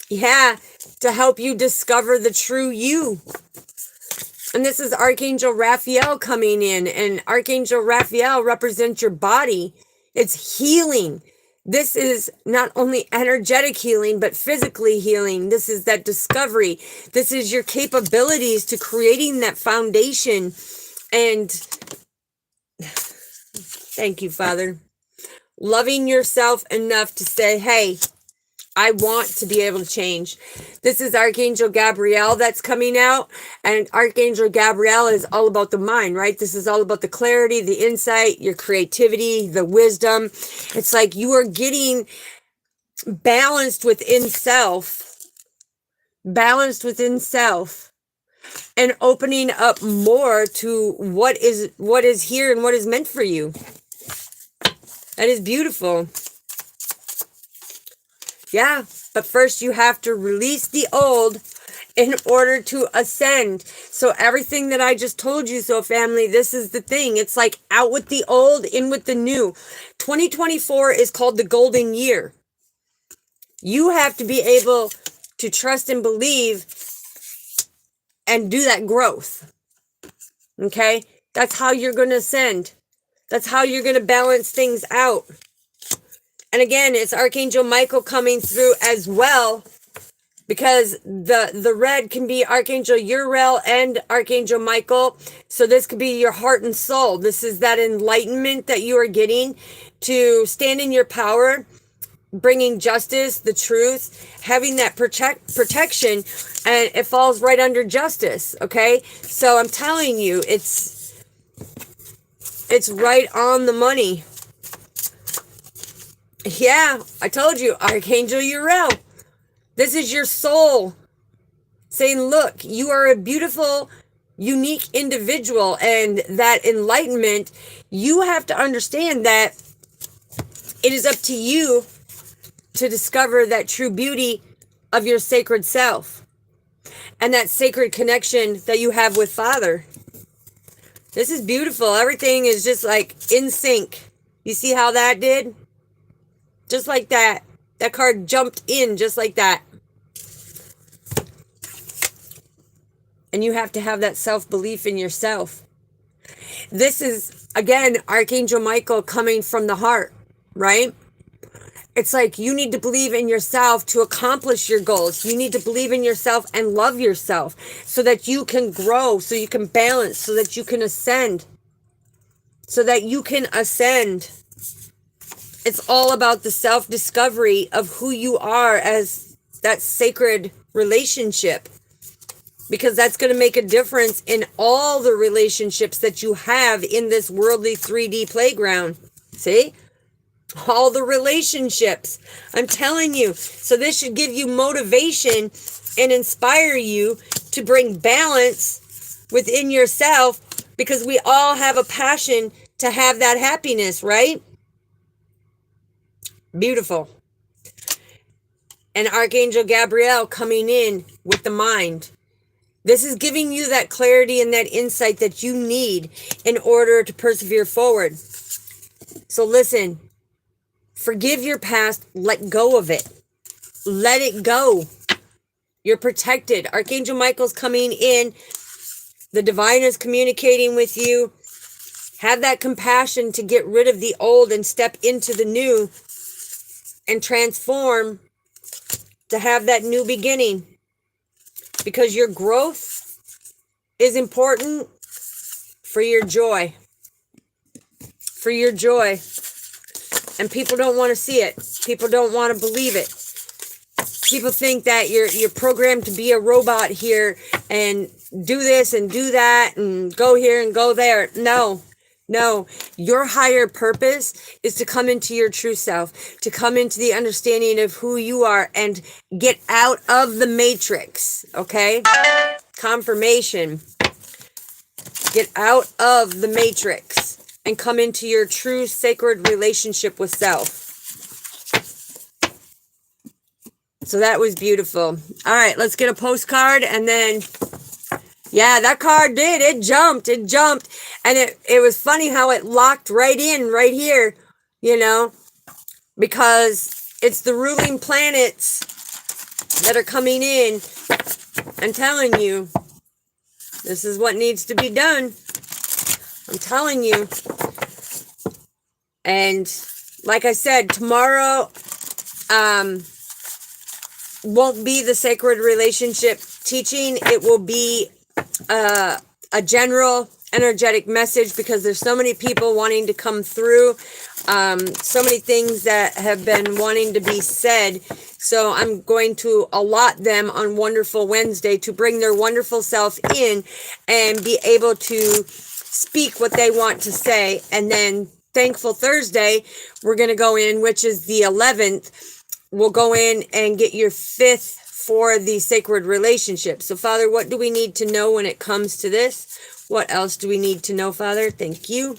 Speaker 1: Yeah, to help you discover the true you. And this is Archangel Raphael coming in, and Archangel Raphael represents your body. It's healing. This is not only energetic healing, but physically healing. This is that discovery. This is your capabilities to creating that foundation. And thank you, Father. Loving yourself enough to say, hey, I want to be able to change. This is Archangel Gabriel that's coming out. And Archangel Gabriel is all about the mind, right? This is all about the clarity, the insight, your creativity, the wisdom. It's like you are getting balanced within self. Balanced within self. And opening up more to what is here and what is meant for you. That is beautiful. Yeah, but first you have to release the old in order to ascend. So everything that I just told you, so family, this is the thing. It's like out with the old, in with the new. 2024 is called the golden year. You have to be able to trust and believe and do that growth. Okay? That's how you're going to ascend. That's how you're going to balance things out. And again, it's Archangel Michael coming through as well, because the red can be Archangel Uriel and Archangel Michael. So this could be your heart and soul. This is that enlightenment that you are getting to stand in your power, bringing justice, the truth, having that protection, and it falls right under justice, okay? So I'm telling you, it's right on the money. Yeah, I told you, Archangel Uriel. This is your soul saying, look, you are a beautiful, unique individual, and that enlightenment, you have to understand that it is up to you to discover that true beauty of your sacred self and that sacred connection that you have with Father. This is beautiful. Everything is just like in sync. You see how that did? Just like that. That card jumped in just like that. And you have to have that self-belief in yourself. This is, again, Archangel Michael coming from the heart, right? It's like you need to believe in yourself to accomplish your goals. You need to believe in yourself and love yourself so that you can grow, so you can balance, so that you can ascend. So that you can ascend. It's all about the self-discovery of who you are as that sacred relationship. Because that's going to make a difference in all the relationships that you have in this worldly 3D playground. See? All the relationships. I'm telling you. So this should give you motivation and inspire you to bring balance within yourself, because we all have a passion to have that happiness, right? Beautiful. And Archangel Gabriel coming in with the mind. This is giving you that clarity and that insight that you need in order to persevere forward. So listen, forgive your past, let go of it. Let it go. You're protected. Archangel Michael's coming in. The divine is communicating with you. Have that compassion to get rid of the old and step into the new and transform to have that new beginning. Because your growth is important for your joy. For your joy. And people don't want to see it. People don't want to believe it. People think that you're programmed to be a robot here and do this and do that and go here and go there. No. Your higher purpose is to come into your true self, to come into the understanding of who you are and get out of the matrix, okay? Confirmation. Get out of the matrix and come into your true sacred relationship with self. So that was beautiful. All right, let's get a postcard and then... Yeah, that card did. It jumped. And it was funny how it locked right in right here, you know, because it's the ruling planets that are coming in and telling you this is what needs to be done. I'm telling you. And like I said, tomorrow won't be the sacred relationship teaching. It will be a general energetic message, because there's so many people wanting to come through, so many things that have been wanting to be said. So I'm going to allot them on Wonderful Wednesday to bring their wonderful self in and be able to speak what they want to say. And then Thankful Thursday, we're going to go in, which is the 11th. We'll go in and get your 5th for the sacred relationship. So, Father, what do we need to know when it comes to this? What else do we need to know, Father? Thank you.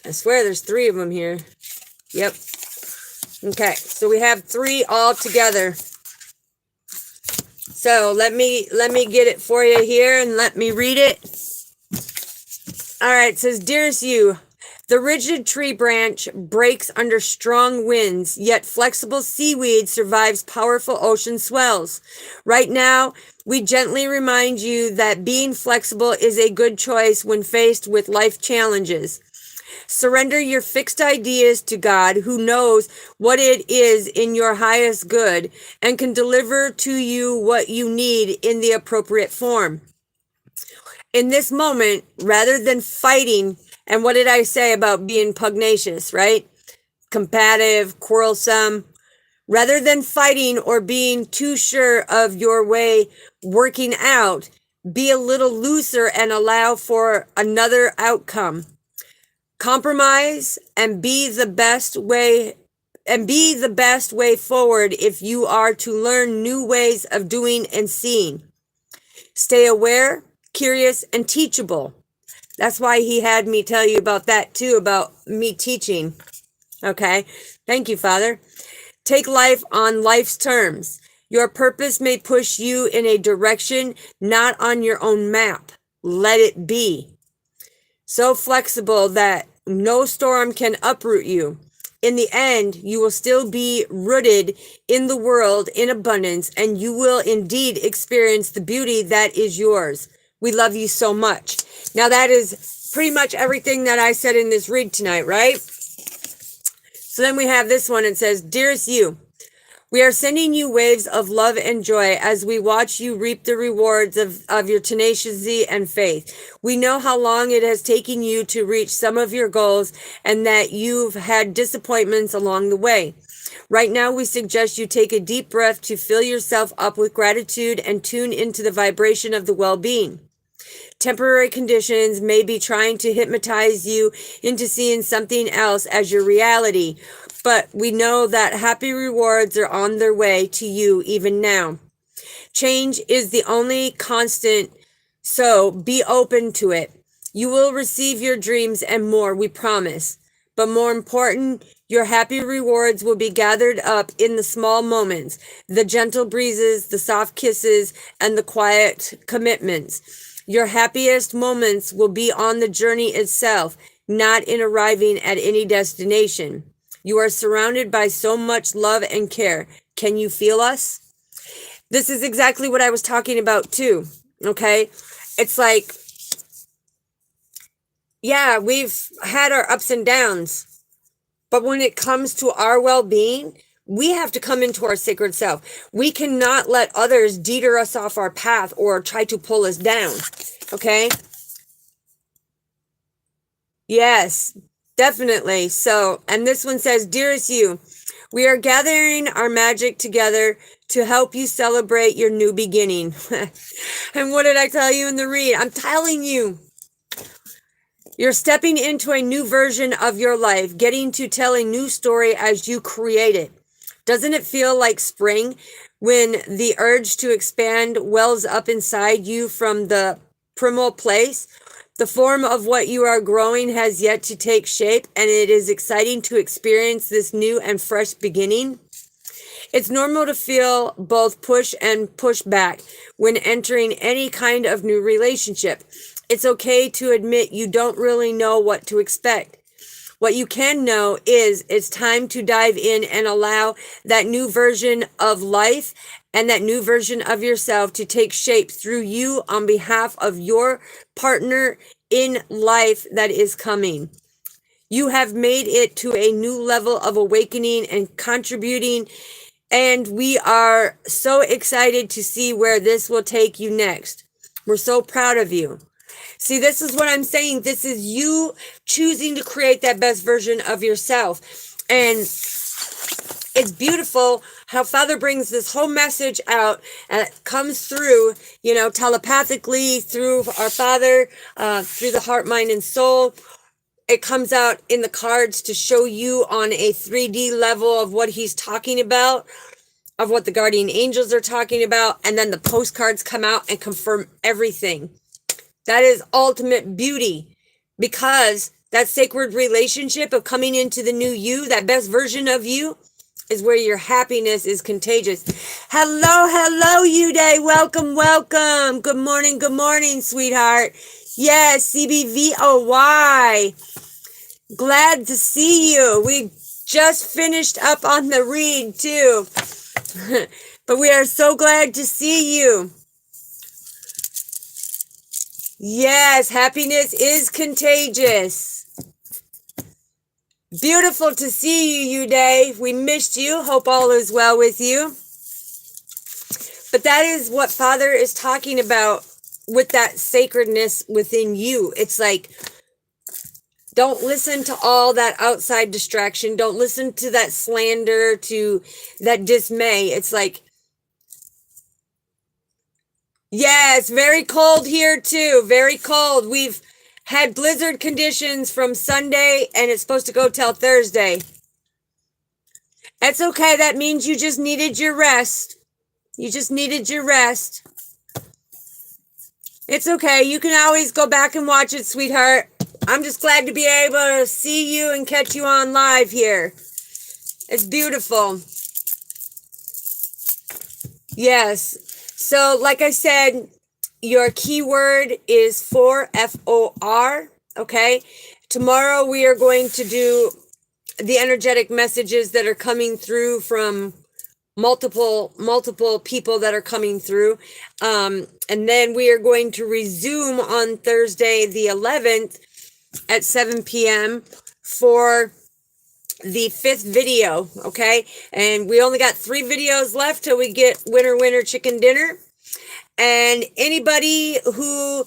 Speaker 1: I swear there's 3 of them here. Yep. Okay, so we have 3 all together. So let me get it for you here and let me read it. All right, it says, Dearest you, the rigid tree branch breaks under strong winds, yet flexible seaweed survives powerful ocean swells. Right now, we gently remind you that being flexible is a good choice when faced with life challenges. Surrender your fixed ideas to God, who knows what it is in your highest good and can deliver to you what you need in the appropriate form. In this moment, rather than fighting, and what did I say about being pugnacious, right? Combative, quarrelsome. Rather than fighting or being too sure of your way working out, be a little looser and allow for another outcome. Compromise and be the best way forward if you are to learn new ways of doing and seeing. Stay aware, curious, and teachable. That's why he had me tell you about that too, about me teaching. Okay. Thank you, Father. Take life on life's terms. Your purpose may push you in a direction not on your own map. Let it be. So flexible that no storm can uproot you. in the end, you will still be rooted in the world in abundance, and you will indeed experience the beauty that is yours. We love you so much. Now, that is pretty much everything that I said in this read tonight, right? So then we have this one. It says, Dearest you, we are sending you waves of love and joy as we watch you reap the rewards of your tenacity and faith. We know how long it has taken you to reach some of your goals and that you've had disappointments along the way. Right now, we suggest you take a deep breath to fill yourself up with gratitude and tune into the vibration of the well-being. Temporary conditions may be trying to hypnotize you into seeing something else as your reality, but we know that happy rewards are on their way to you even now. Change is the only constant, so be open to it. You will receive your dreams and more, we promise. But more important, your happy rewards will be gathered up in the small moments, the gentle breezes, the soft kisses, and the quiet commitments. Your happiest moments will be on the journey itself, not in arriving at any destination. You are surrounded by so much love and care. Can you feel us? This is exactly what I was talking about too, okay? It's like, yeah, we've had our ups and downs, but when it comes to our well-being, we have to come into our sacred self. We cannot let others deter us off our path or try to pull us down, okay? Yes, definitely. So, and this one says, Dearest you, we are gathering our magic together to help you celebrate your new beginning. And what did I tell you in the read? I'm telling you, you're stepping into a new version of your life, getting to tell a new story as you create it. Doesn't it feel like spring when the urge to expand wells up inside you from the primal place? The form of what you are growing has yet to take shape, and it is exciting to experience this new and fresh beginning. It's normal to feel both push and push back when entering any kind of new relationship. It's okay to admit you don't really know what to expect. What you can know is it's time to dive in and allow that new version of life and that new version of yourself to take shape through you on behalf of your partner in life that is coming. You have made it to a new level of awakening and contributing, and we are so excited to see where this will take you next. We're so proud of you. See, this is what I'm saying. This is you choosing to create that best version of yourself. And it's beautiful how Father brings this whole message out and it comes through, telepathically through our Father, through the heart, mind, and soul. It comes out in the cards to show you on a 3D level of what he's talking about, of what the guardian angels are talking about. And then the postcards come out and confirm everything. That is ultimate beauty, because that sacred relationship of coming into the new you, that best version of you, is where your happiness is contagious. Hello, you day. Welcome. Good morning, sweetheart. Yes, CBVOY. Glad to see you. We just finished up on the read too. But we are so glad to see you. Yes, happiness is contagious. Beautiful to see you, Dave. We missed you. Hope all is well with you. But that is what Father is talking about with that sacredness within you. It's like, don't listen to all that outside distraction. Don't listen to that slander, to that dismay. It's like, yes, very cold here too. Very cold. We've had blizzard conditions from Sunday and it's supposed to go till Thursday. That's okay. That means you just needed your rest. It's okay. You can always go back and watch it, sweetheart. I'm just glad to be able to see you and catch you on live here. It's beautiful. Yes. So, like I said, your keyword is FOR, F-O-R, okay? Tomorrow we are going to do the energetic messages that are coming through from multiple people that are coming through. And then we are going to resume on Thursday the 11th at 7 p.m. for the 5th video. Okay, and we only got 3 videos left till we get winner chicken dinner. And anybody who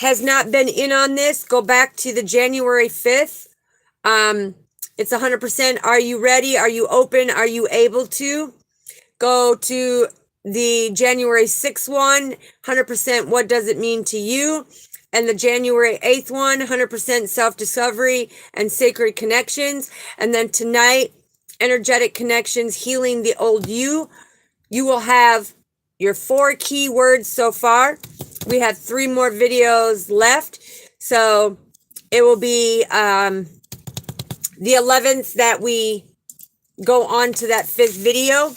Speaker 1: has not been in on this, go back to the January 5th. It's 100%. Are you ready? Are you open? Are you able to? Go to the January 6th one, 100%. What does it mean to you? And the January 8th one, 100% self-discovery and sacred connections. And then tonight, energetic connections, healing the old you. You will have your 4 key words so far. We have 3 more videos left. So it will be the 11th that we go on to that 5th video.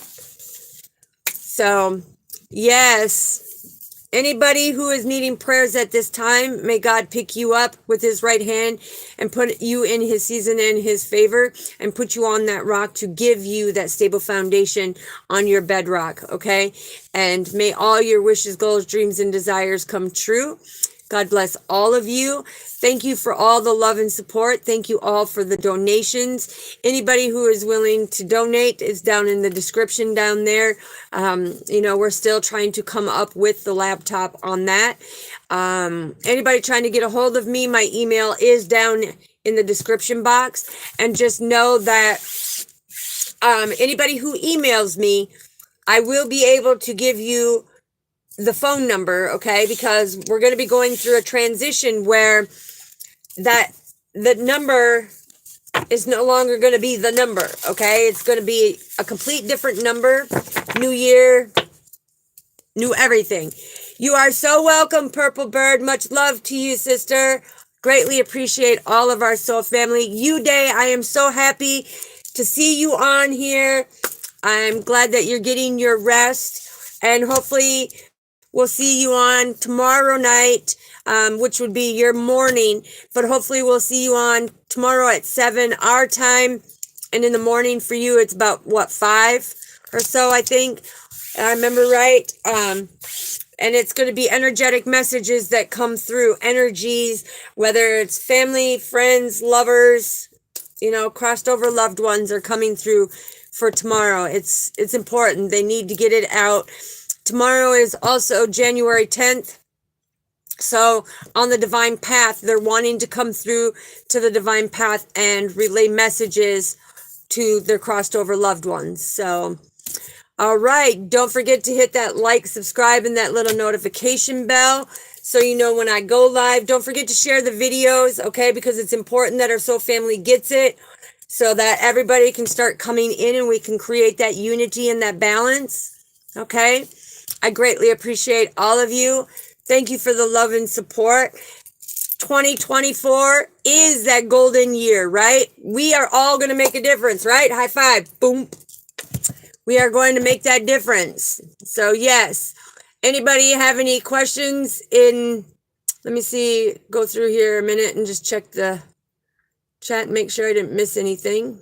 Speaker 1: So, yes, anybody who is needing prayers at this time, may God pick you up with his right hand and put you in his season and his favor and put you on that rock to give you that stable foundation on your bedrock, okay? And may all your wishes, goals, dreams, and desires come true. God bless all of you. Thank you for all the love and support. Thank you all for the donations. Anybody who is willing to donate is down in the description down there. We're still trying to come up with the laptop on that. Anybody trying to get a hold of me, my email is down in the description box. And just know that anybody who emails me, I will be able to give you the phone number, okay? Because we're going to be going through a transition where the number is no longer going to be the number, okay? It's going to be a complete different number. New year, new everything. You are so welcome, Purple Bird. Much love to you, sister. Greatly appreciate all of our soul family. You Day, I am so happy to see you on here. I'm glad that you're getting your rest, and hopefully we'll see you on tomorrow night, which would be your morning. But hopefully we'll see you on tomorrow at 7 our time. And in the morning for you, it's about, 5 or so, I think. I remember right. And it's going to be energetic messages that come through. Energies, whether it's family, friends, lovers, crossed over loved ones are coming through for tomorrow. It's important. They need to get it out. Tomorrow is also January 10th. So on the divine path, they're wanting to come through to the divine path and relay messages to their crossed over loved ones. So, all right. Don't forget to hit that like, subscribe, and that little notification bell so you know when I go live. Don't forget to share the videos, okay? Because it's important that our soul family gets it so that everybody can start coming in and we can create that unity and that balance, okay? I greatly appreciate all of you. Thank you for the love and support. 2024 is that golden year, right? We are all going to make a difference, right? High five. Boom. We are going to make that difference. So, yes. Anybody have any questions let me see, go through here a minute and just check the chat and make sure I didn't miss anything.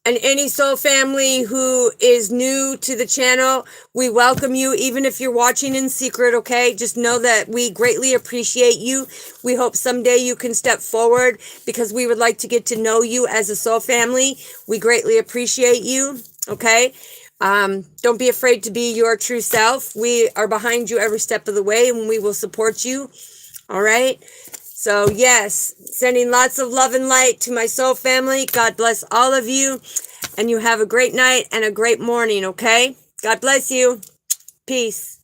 Speaker 1: And any soul family who is new to the channel, we welcome you, even if you're watching in secret, okay? Just know that we greatly appreciate you. We hope someday you can step forward because we would like to get to know you as a soul family. We greatly appreciate you, okay? Don't be afraid to be your true self. We are behind you every step of the way, and we will support you, all right? So, yes, sending lots of love and light to my soul family. God bless all of you. And you have a great night and a great morning, okay? God bless you. Peace.